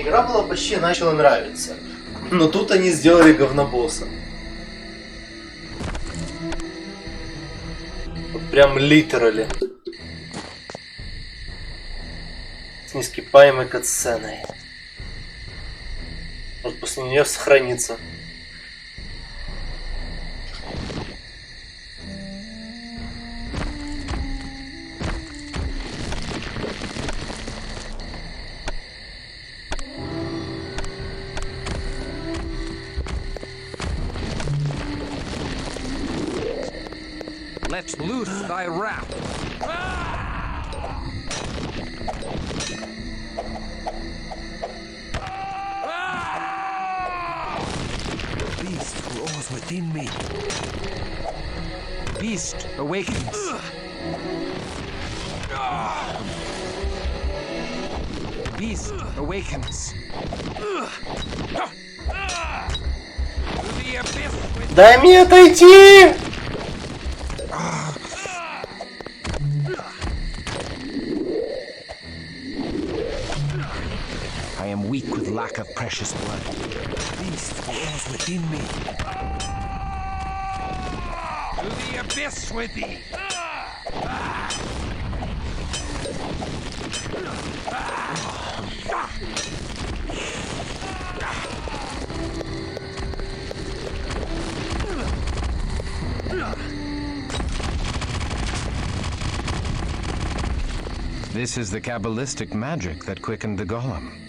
игра была почти начала нравиться. Но тут они сделали говнобосса. Вот прям литерали. С нескипаемой катсценой. Вот после нее сохранится. Let loose thy wrath. The beast roars within me. The beast awakens. The beast awakens. To the abyss within. Дай мне отойти! I am weak with lack of precious blood. The beast roars within me. To the abyss with thee. This is the Kabbalistic magic that quickened the golem.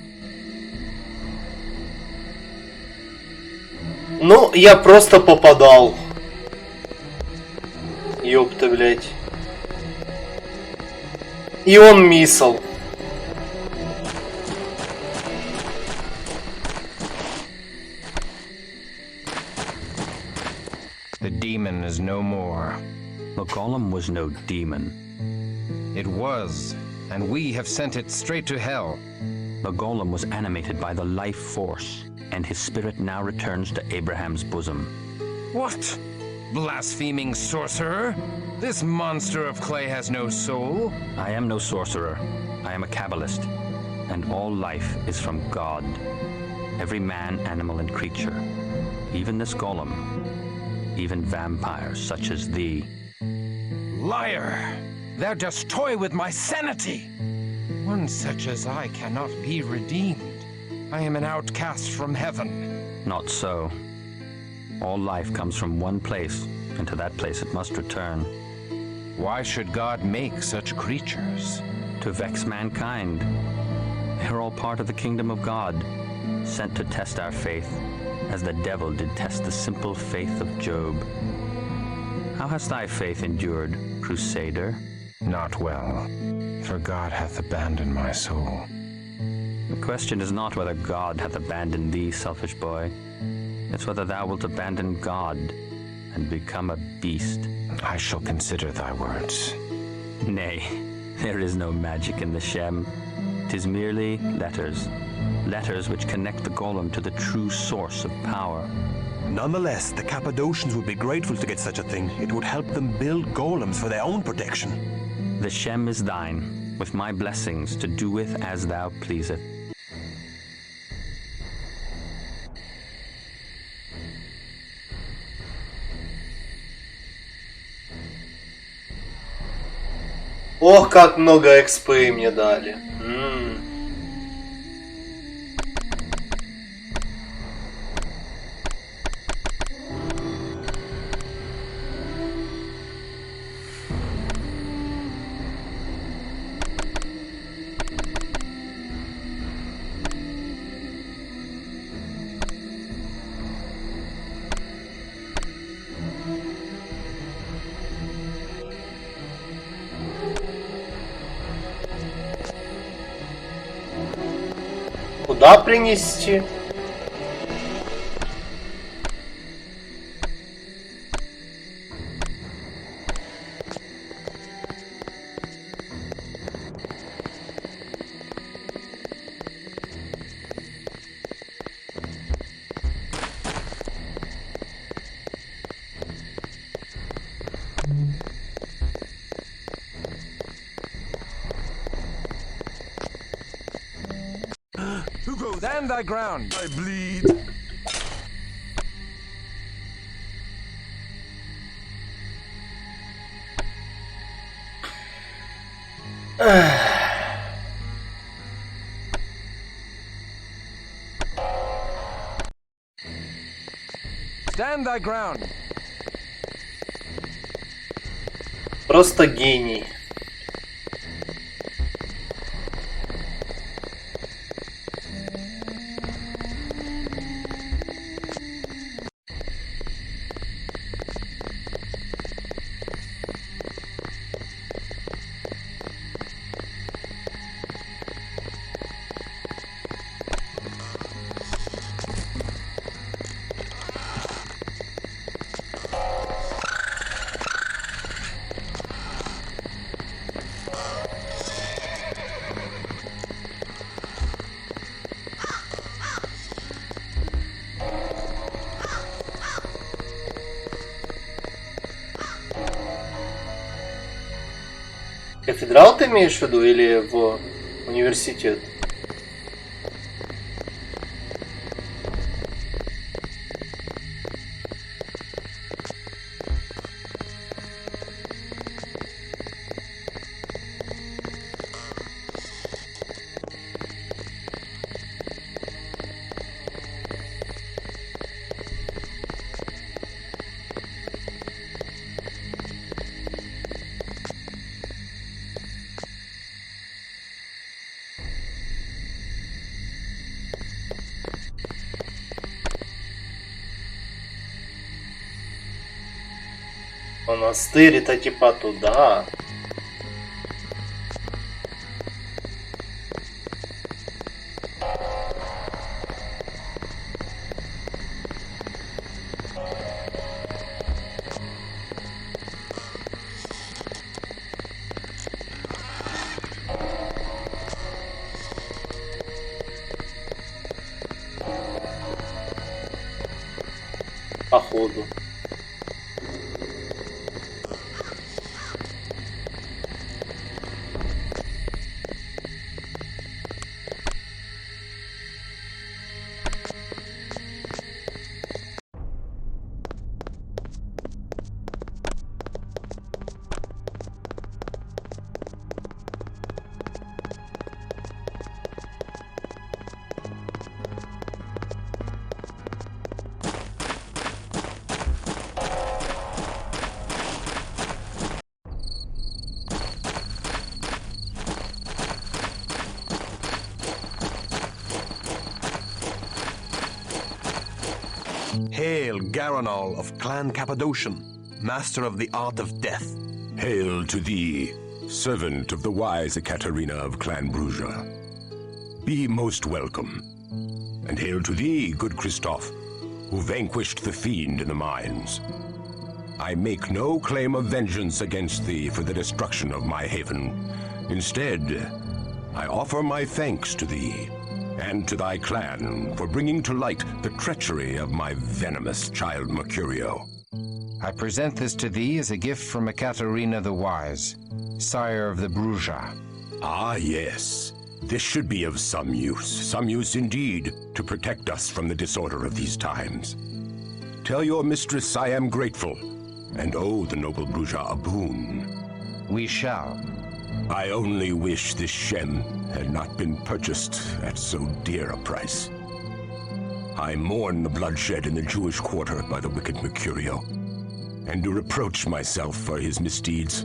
Ну, я просто попадал. Ёпта, блядь. И он миссал. The demon is no more. The golem was no demon. It was, and we have sent it straight to hell. The golem was animated by the life force, and his spirit now returns to Abraham's bosom. What? Blaspheming sorcerer? This monster of clay has no soul. I am no sorcerer. I am a Kabbalist, and all life is from God. Every man, animal, and creature. Even this golem. Even vampires such as thee. Liar! Thou dost toy with my sanity! One such as I cannot be redeemed. I am an outcast from heaven. Not so. All life comes from one place, and to that place it must return. Why should God make such creatures? To vex mankind. They are all part of the kingdom of God, sent to test our faith, as the devil did test the simple faith of Job. How has thy faith endured, Crusader? Not well, for God hath abandoned my soul. The question is not whether God hath abandoned thee, selfish boy. It's whether thou wilt abandon God and become a beast. I shall consider thy words. Nay, there is no magic in the Shem. 'Tis merely letters. Letters which connect the golem to the true source of power. Nonetheless, the Cappadocians would be grateful to get such a thing. It would help them build golems for their own protection. The Shem is thine, with my blessings to do with as thou pleaseth. Ох, как много экспы мне дали. Куда принести? Stand thy ground. I bleed. Stand thy ground. Просто гений. Кафедрал ты имеешь в виду или в университет? Монастырь это типа туда. Походу. Hail, Garanol of Clan Cappadocian, master of the art of death. Hail to thee, servant of the wise Ekaterina of Clan Bruja. Be most welcome. And hail to thee, good Christoph, who vanquished the fiend in the mines. I make no claim of vengeance against thee for the destruction of my haven. Instead, I offer my thanks to thee and to thy clan for bringing to light the treachery of my venomous child Mercurio. I present this to thee as a gift from Ekaterina the Wise, sire of the Bruja. Ah, yes. This should be of some use indeed, to protect us from the disorder of these times. Tell your mistress I am grateful, and owe the noble Bruja a boon. We shall. I only wish this gem had not been purchased at so dear a price. I mourn the bloodshed in the Jewish quarter by the wicked Mercurio, and do reproach myself for his misdeeds.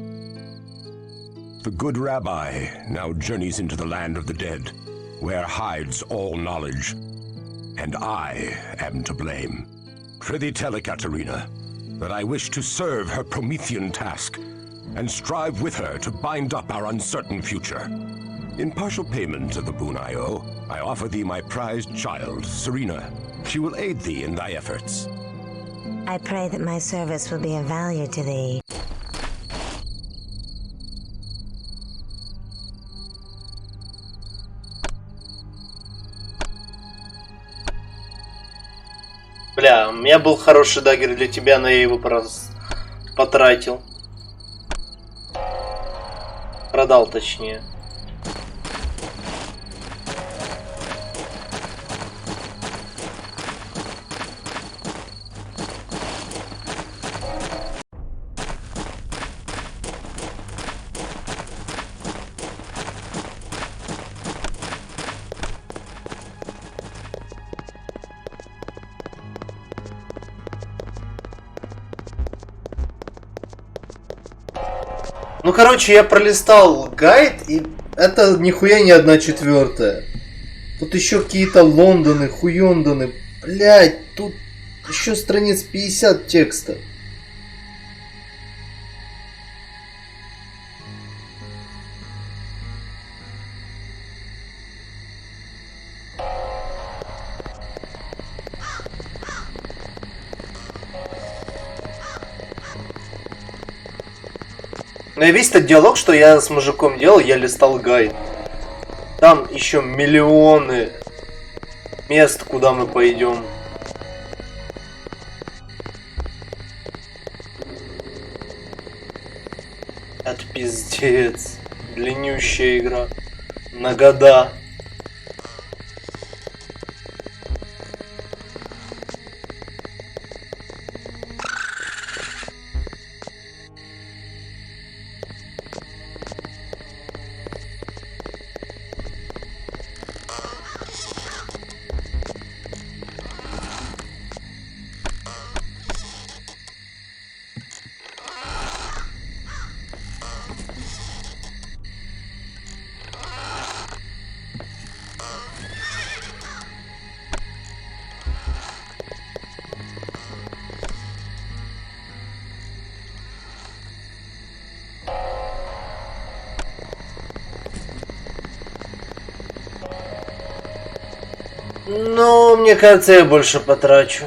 The good rabbi now journeys into the land of the dead, where hides all knowledge, and I am to blame. Prithee tell Ekaterina that I wish to serve her Promethean task, and strive with her to bind up our uncertain future. In partial payment of the boon I owe, I offer thee my prized child, Serena. She will aid thee in thy efforts. I pray that my service will be of value to thee. Бля, у меня был хороший дагер для тебя, но я его потратил. Продал, точнее. Ну, короче, я пролистал гайд, и это нихуя не 1/4. Тут еще какие-то Лондоны, хуёндоны. Блять, тут еще страниц 50 текста. Но и весь этот диалог, что я с мужиком делал, я листал гайд. Там еще миллионы мест, куда мы пойдем. Это пиздец. Длиннющая игра. На года. Ну, мне кажется, я больше потрачу.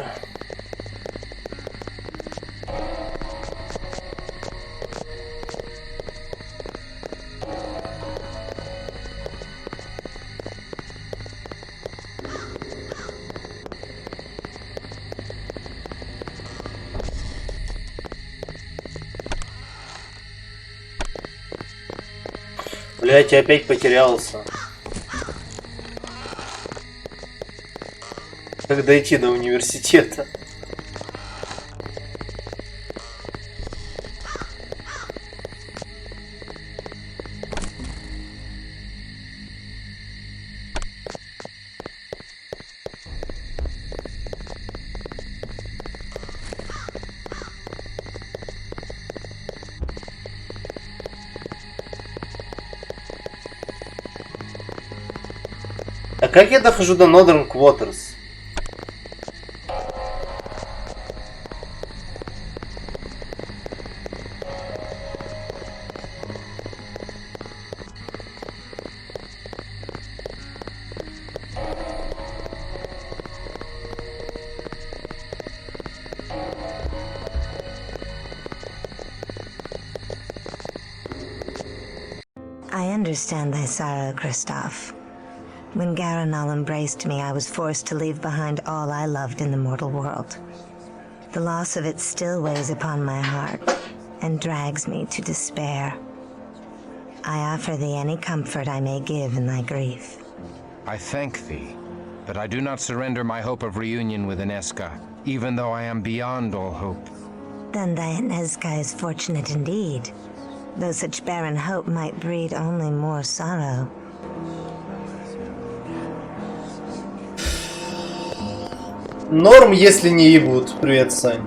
Блять, я опять потерялся. Как дойти до университета? А как я дохожу до Northern Quarters? I understand thy sorrow, Kristoff. When Garanal embraced me, I was forced to leave behind all I loved in the mortal world. The loss of it still weighs upon my heart and drags me to despair. I offer thee any comfort I may give in thy grief. I thank thee, but I do not surrender my hope of reunion with Ineska, even though I am beyond all hope. Then thy Ineska is fortunate indeed, though such barren hope might breed only more sorrow. Норм, если не ебут. Привет, Сань.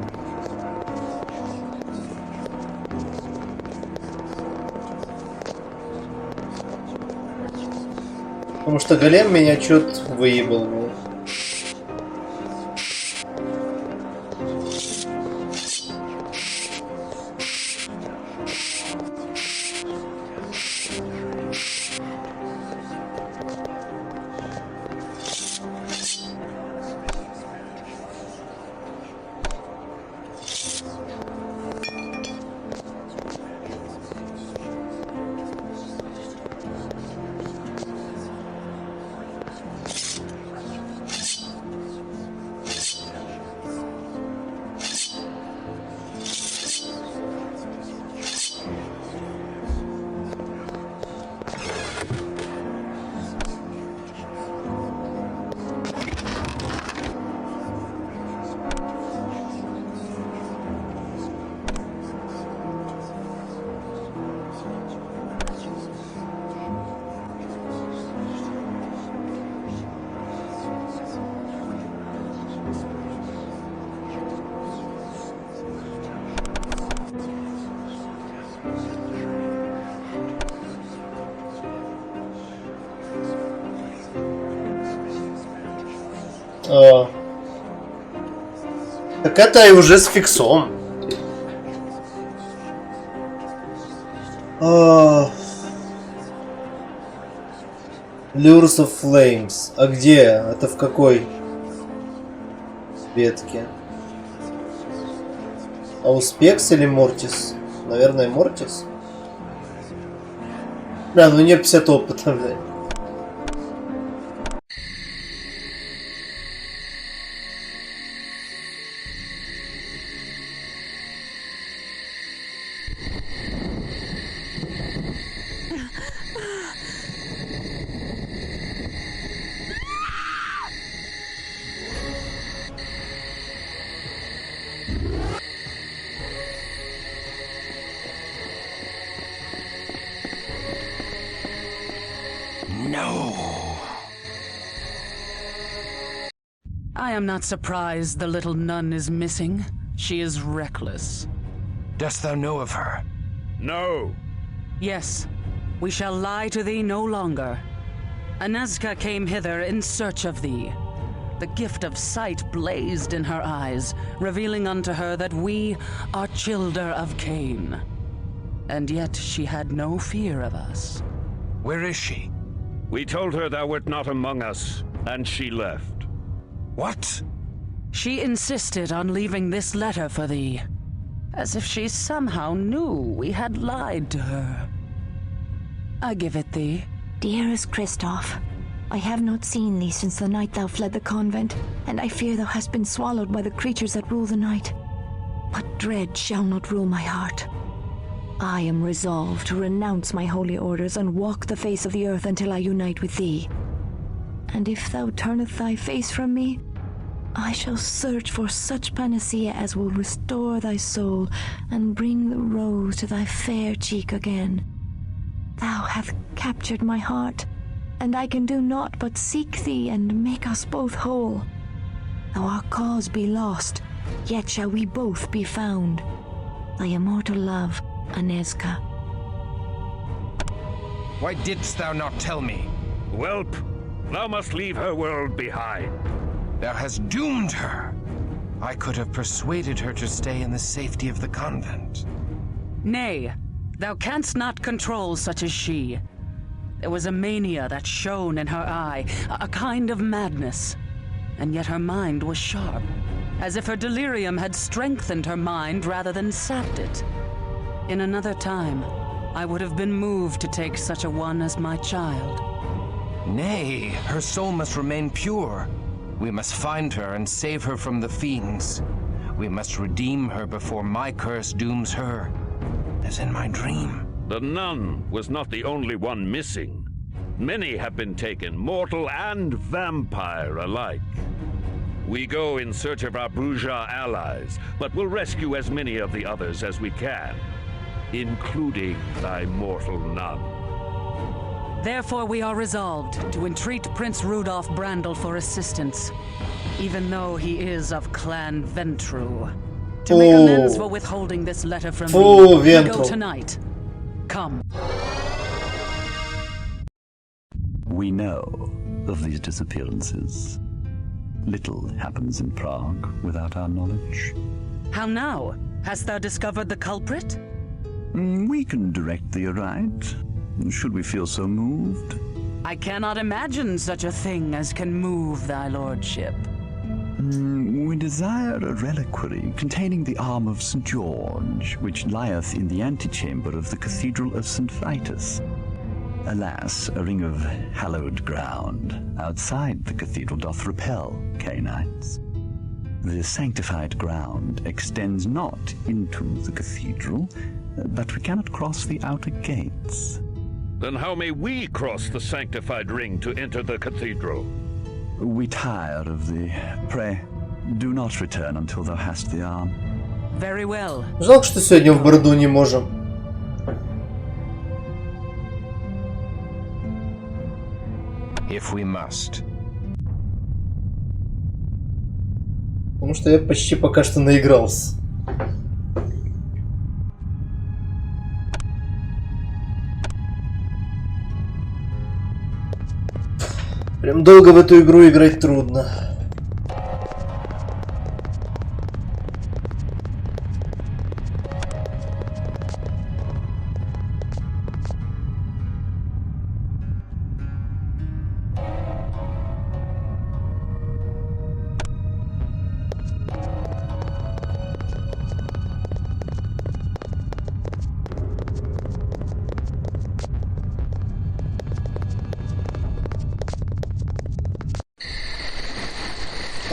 Потому что голем меня чё-то выебал. Так это и уже с фиксом. Lures of Flames. А где? Это в какой ветке? Ауспекс или Мортис? Наверное, Мортис. Да, ну не 50 опыта, блядь. I am not surprised the little nun is missing. She is reckless. Dost thou know of her? No. Yes, we shall lie to thee no longer. Anezka came hither in search of thee. The gift of sight blazed in her eyes, revealing unto her that we are childer of Cain. And yet she had no fear of us. Where is she? We told her thou wert not among us, and she left. What? She insisted on leaving this letter for thee, as if she somehow knew we had lied to her. I give it thee. Dearest Kristoff, I have not seen thee since the night thou fled the convent, and I fear thou hast been swallowed by the creatures that rule the night. But dread shall not rule my heart. I am resolved to renounce my holy orders and walk the face of the earth until I unite with thee. And if thou turneth thy face from me, I shall search for such panacea as will restore thy soul and bring the rose to thy fair cheek again. Thou hast captured my heart, and I can do naught but seek thee and make us both whole. Though our cause be lost, yet shall we both be found. Thy immortal love, Anezka. Why didst thou not tell me? Whelp, thou must leave her world behind. Thou hast doomed her. I could have persuaded her to stay in the safety of the convent. Nay, thou canst not control such as she. There was a mania that shone in her eye, a kind of madness. And yet her mind was sharp, as if her delirium had strengthened her mind rather than sapped it. In another time, I would have been moved to take such a one as my child. Nay, her soul must remain pure. We must find her and save her from the fiends. We must redeem her before my curse dooms her, as in my dream. The nun was not the only one missing. Many have been taken, mortal and vampire alike. We go in search of our Bruja allies, but we'll rescue as many of the others as we can, including thy mortal nun. Therefore we are resolved to entreat Prince Rudolph Brandel for assistance, even though he is of Clan Ventru. To make amends for withholding this letter from me, we go tonight. Come. We know of these disappearances. Little happens in Prague without our knowledge. How now? Hast thou discovered the culprit? We can direct thee aright, should we feel so moved. I cannot imagine such a thing as can move thy lordship. We desire a reliquary containing the arm of St. George, which lieth in the antechamber of the Cathedral of St. Vitus. Alas, a ring of hallowed ground outside the cathedral doth repel Cainites. The sanctified ground extends not into the cathedral, but we cannot cross the outer gates. Then how may we cross the sanctified ring to enter the cathedral? We tire of thee. Pray, do not return until thou hast the arm. Very well. Жалко, что сегодня в Борду не можем. If we must. Потому что я почти пока что наигрался. Прям долго в эту игру играть трудно.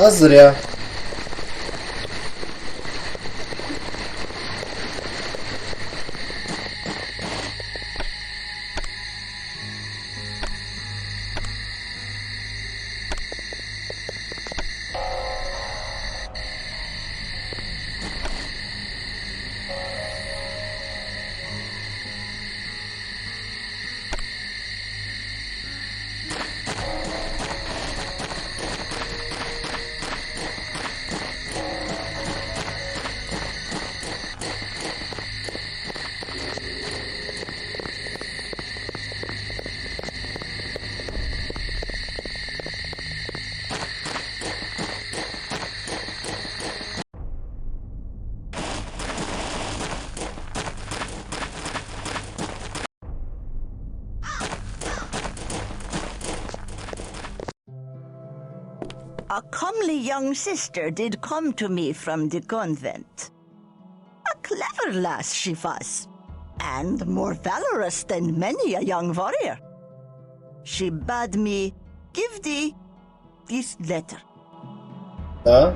А зря. A comely young sister did come to me from the convent. A clever lass she was, and more valorous than many a young warrior. She bade me give thee this letter. Да?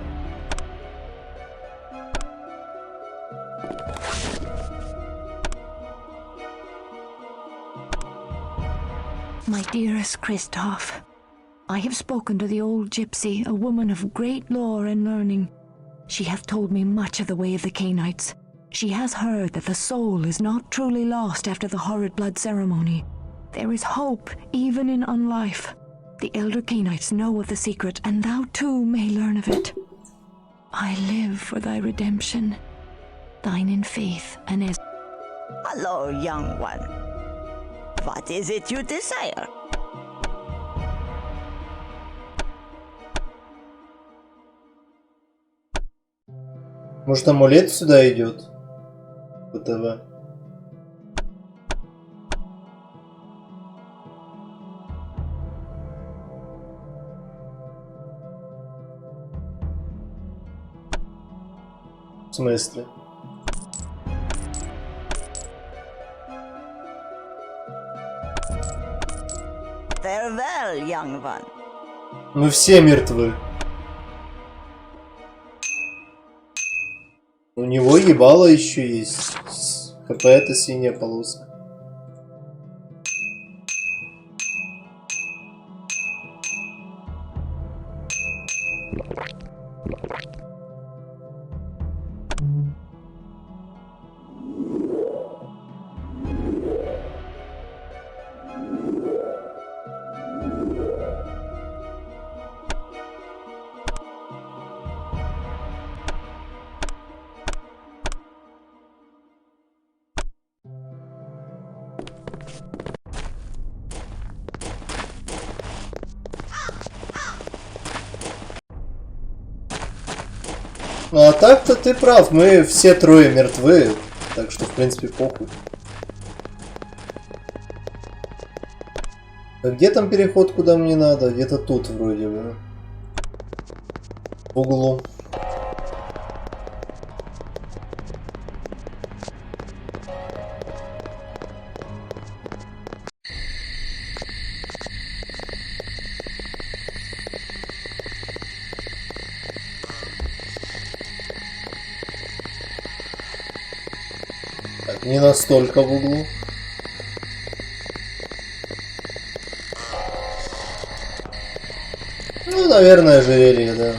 My dearest Christoph, I have spoken to the old gypsy, a woman of great lore and learning. She hath told me much of the way of the Canaanites. She has heard that the soul is not truly lost after the horrid blood ceremony. There is hope even in unlife. The elder Canaanites know of the secret, and thou too may learn of it. I live for thy redemption. Thine in faith, and as... Hello, young one. What is it you desire? Может, амулет сюда идет? ПТВ. В смысле? Farewell, young one. Мы все мертвы. У него ебало еще есть. ХП это синяя полоска. Ну а так-то ты прав, мы все трое мертвы, так что в принципе похуй. А где там переход, куда мне надо? Где-то тут вроде бы. В углу. Не настолько в углу. Ну, наверное, ожерелье, да.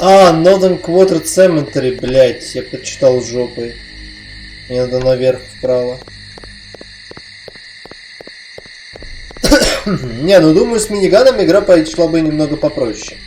А, Northern Quarter Cemetery, блять, я прочитал жопой. Мне надо наверх, вправо. Не, ну думаю, с миниганом игра пошла бы немного попроще.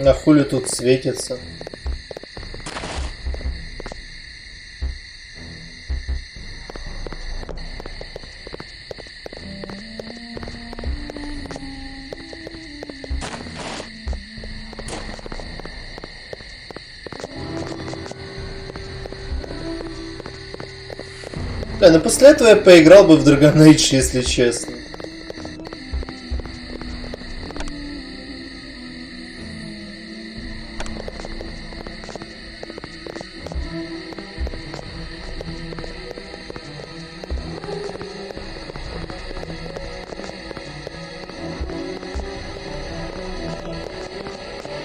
А хули тут светится? Да, но после этого я поиграл бы в Dragon Age, если честно.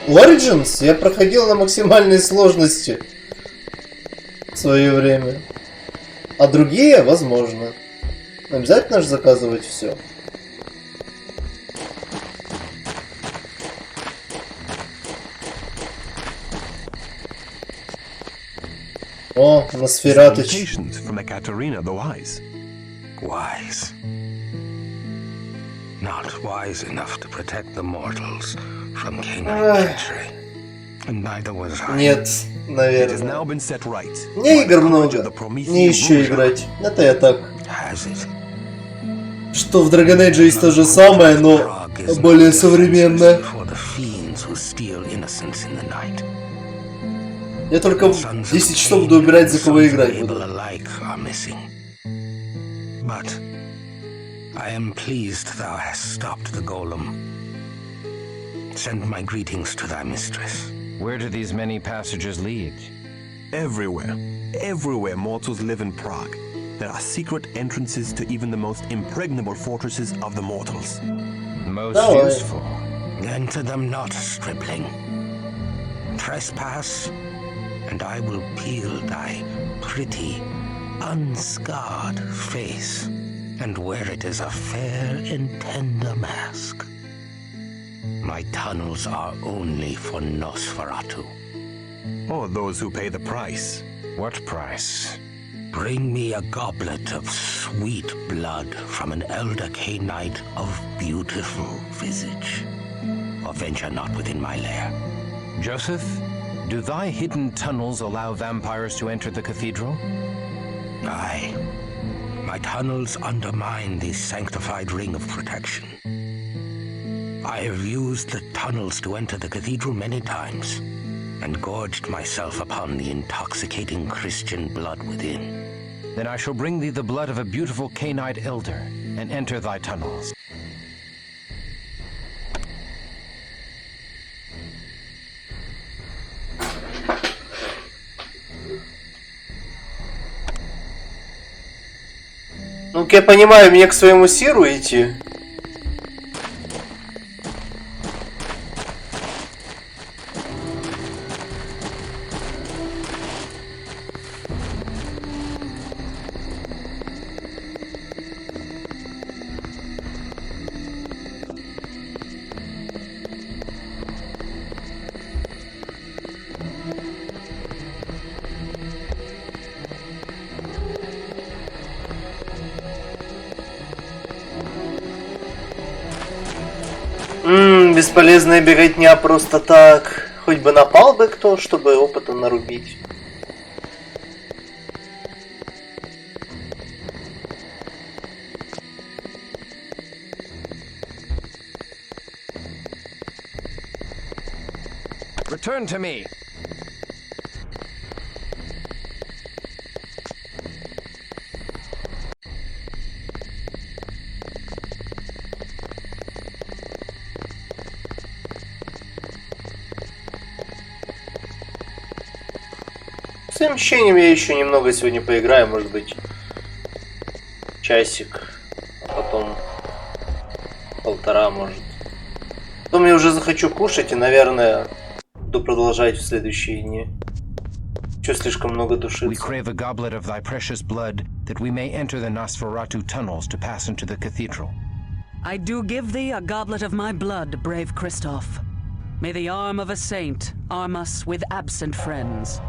Origins я проходил на максимальной сложности в свое время. А другие, возможно. Обязательно же заказывать все. О, Masquerade. From Ekaterina the Wise. Wise. Not wise enough to protect the mortals from canine treachery. And neither was I. Нет, It has наверное. now been set right. Мне игр много. Не еще играть. Это я так. Has it? Что в Dragon Age есть то же самое, но более современное. For the fiends who steal innocence in the night. Я только 10 часов буду убирать, за кого играть буду. But I am pleased thou hast stopped the golem. Send my greetings to thy mistress. Where do these many passages lead? Everywhere. Everywhere mortals live in Prague. There are secret entrances to even the most impregnable fortresses of the mortals. Most useful. Enter them not, stripling. Trespass, and I will peel thy pretty, unscarred face, and wear it as a fair and tender mask. My tunnels are only for Nosferatu. Or those who pay the price. What price? Bring me a goblet of sweet blood from an elder Cainite of beautiful visage, or venture not within my lair. Joseph, do thy hidden tunnels allow vampires to enter the cathedral? Aye. My tunnels undermine the sanctified ring of protection. I have used the tunnels to enter the cathedral many times, and gorged myself upon the intoxicating Christian blood within. Then I shall bring thee the blood of a beautiful Cainite elder, and enter thy tunnels. Ну, как я понимаю, мне к своему сиру идти. Бесполезная беготня просто так. Хоть бы напал бы кто, чтобы опыта нарубить. Return to me. С этим ощущением я еще немного сегодня поиграю, может быть, часик, а потом полтора, может. Потом я уже захочу кушать и, наверное, буду продолжать в следующие дни. Чё слишком много души. We crave a goblet of thy precious blood, that we may enter the Nosferatu tunnels to pass into the cathedral. I do give thee a goblet of my blood, brave Christoph. May the arm of a saint arm us with absent friends.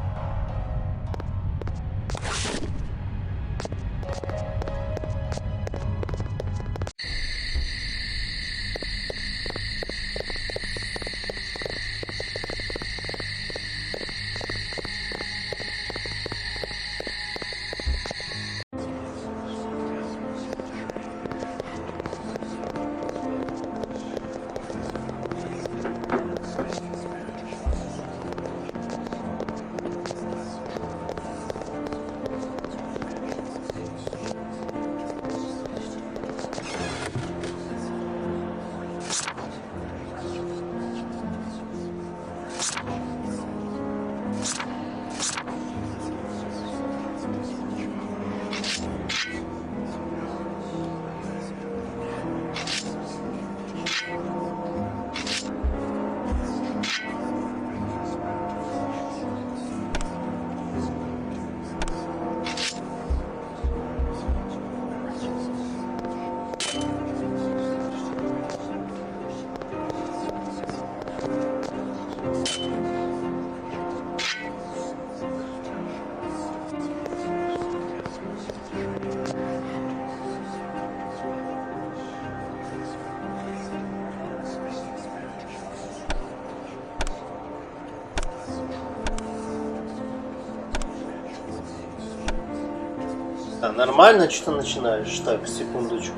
Тихо, нормально что начинаешь? Так, секундочку.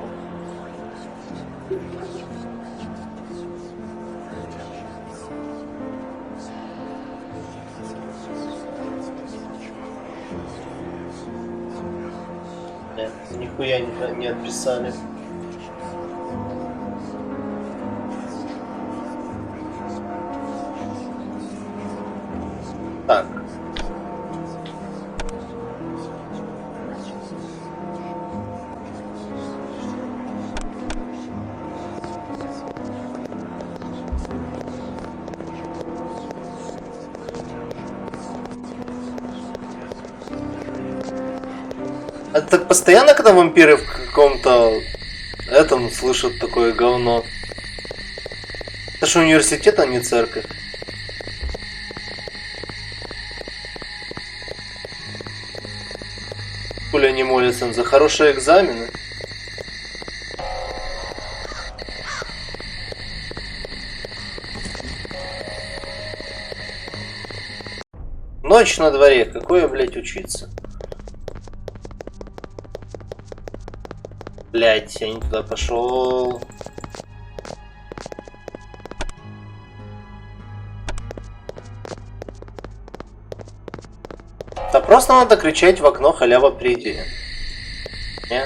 Нет, нихуя не отписали. Так. Это так постоянно, когда вампиры в каком-то этом слышат такое говно? Это же университет, а не церковь. Хули они молятся за хорошие экзамены? Ночь на дворе, какое, блять, учиться? Блять, я не туда пошел. Да просто надо кричать в окно халява приди. Не?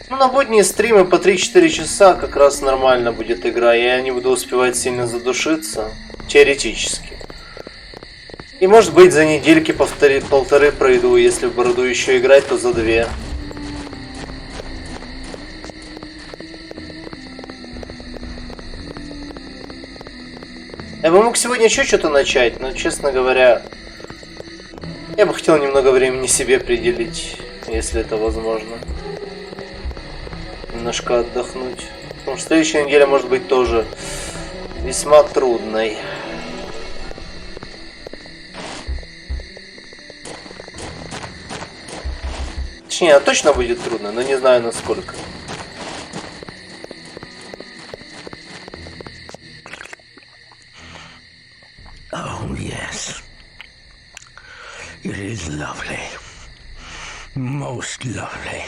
Ну, на будние стримы по 3-4 часа как раз нормально будет игра. Я не буду успевать сильно задушиться. Теоретически. И может быть за недельки полторы пройду. Если в бороду еще играть, то за 2. Я бы мог сегодня еще что-то начать, но, честно говоря, я бы хотел немного времени себе определить, если это возможно. Немножко отдохнуть. Потому что следующая неделя может быть тоже весьма трудной. Точнее, она точно будет трудно, но не знаю насколько. Oh, yes. It is lovely. Most lovely.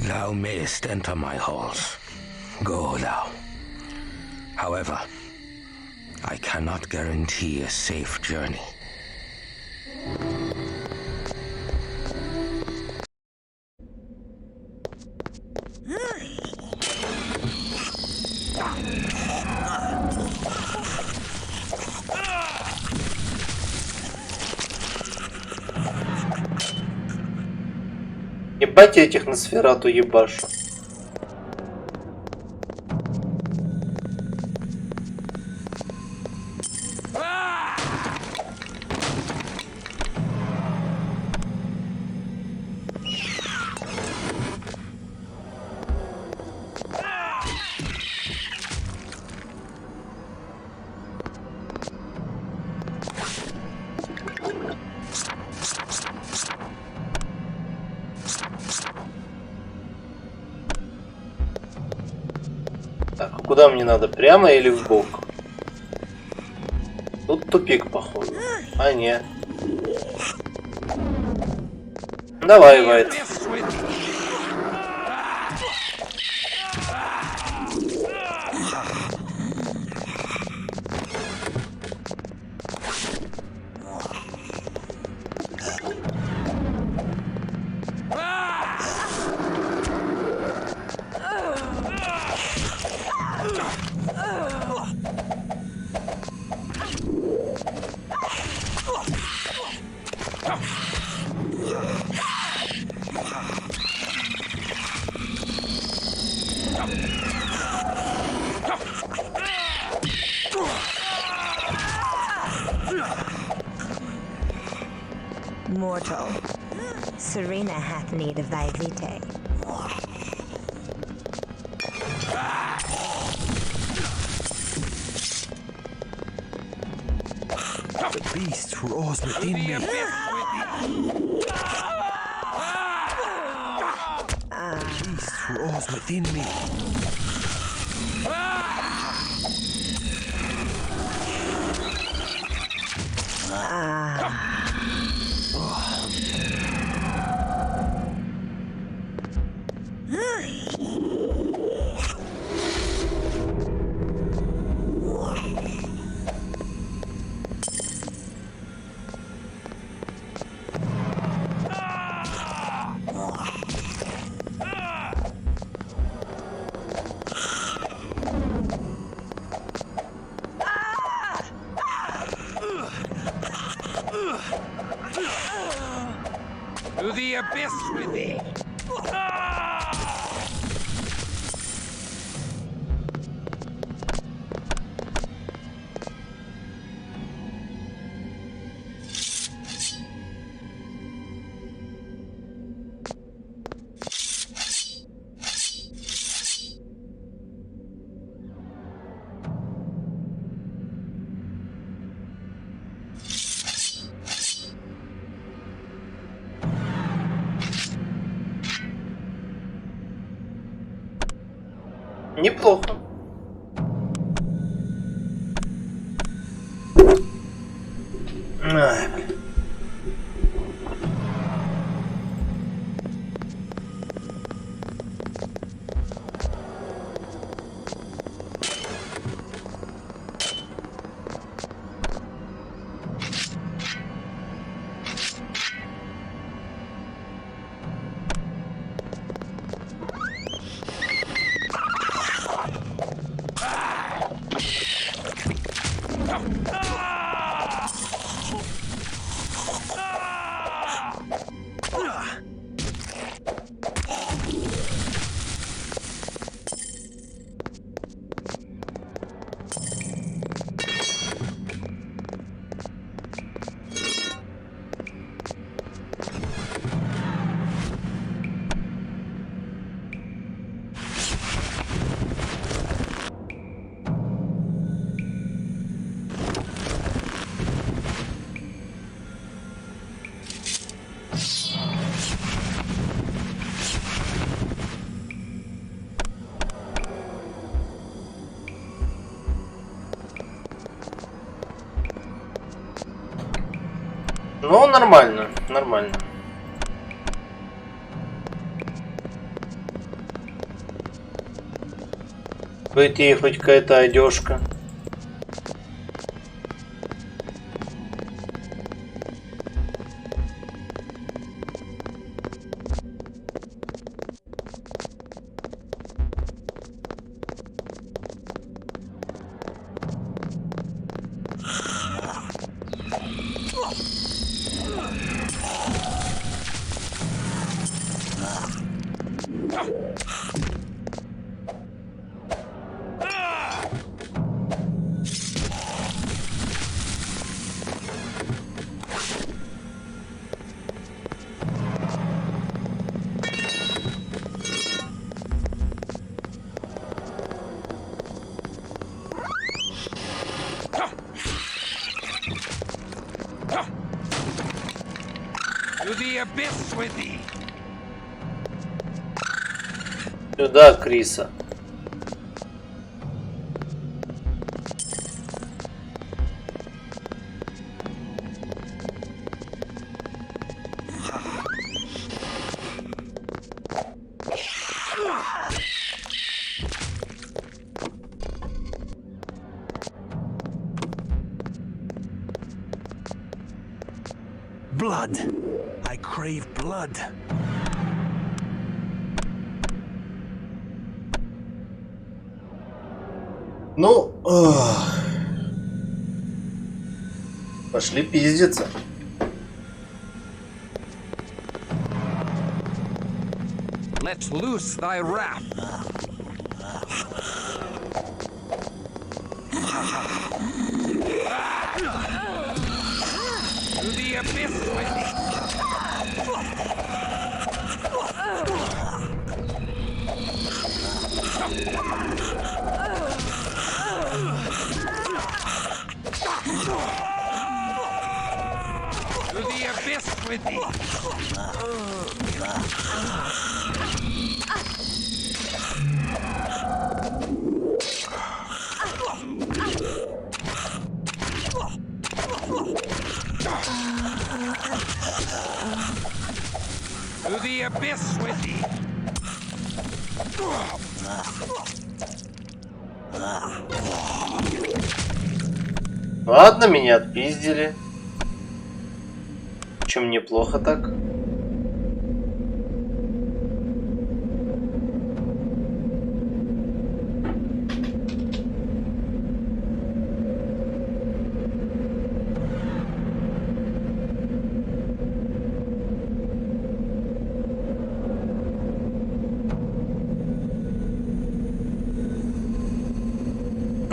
Thou mayest enter my halls. Go thou. However, I cannot guarantee a safe journey. Ебать я этих на сферату ебашу. Так, куда мне надо? Прямо или в бок? Тут тупик, походу. А, не. Давай, Вайт. Mortal, Serena hath need of thy vitae. The beast roars within me. The beast roars within me. To the abyss with thee! Неплохо. Ай, блин. Ну, нормально, нормально. Будет ей хоть какая-то одежка. To the abyss with thee! Сюда, Криса. Blood. I crave blood. Ну, пошли пиздиться. Let loose thy wrath! To the abyss with thee! Ладно, меня отпиздили. Чем неплохо так.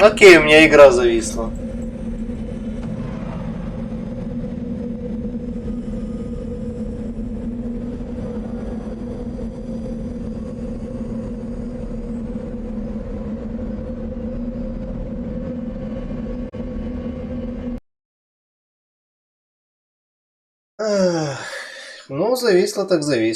Окей, у меня игра зависла. Ну, зависло так зависло.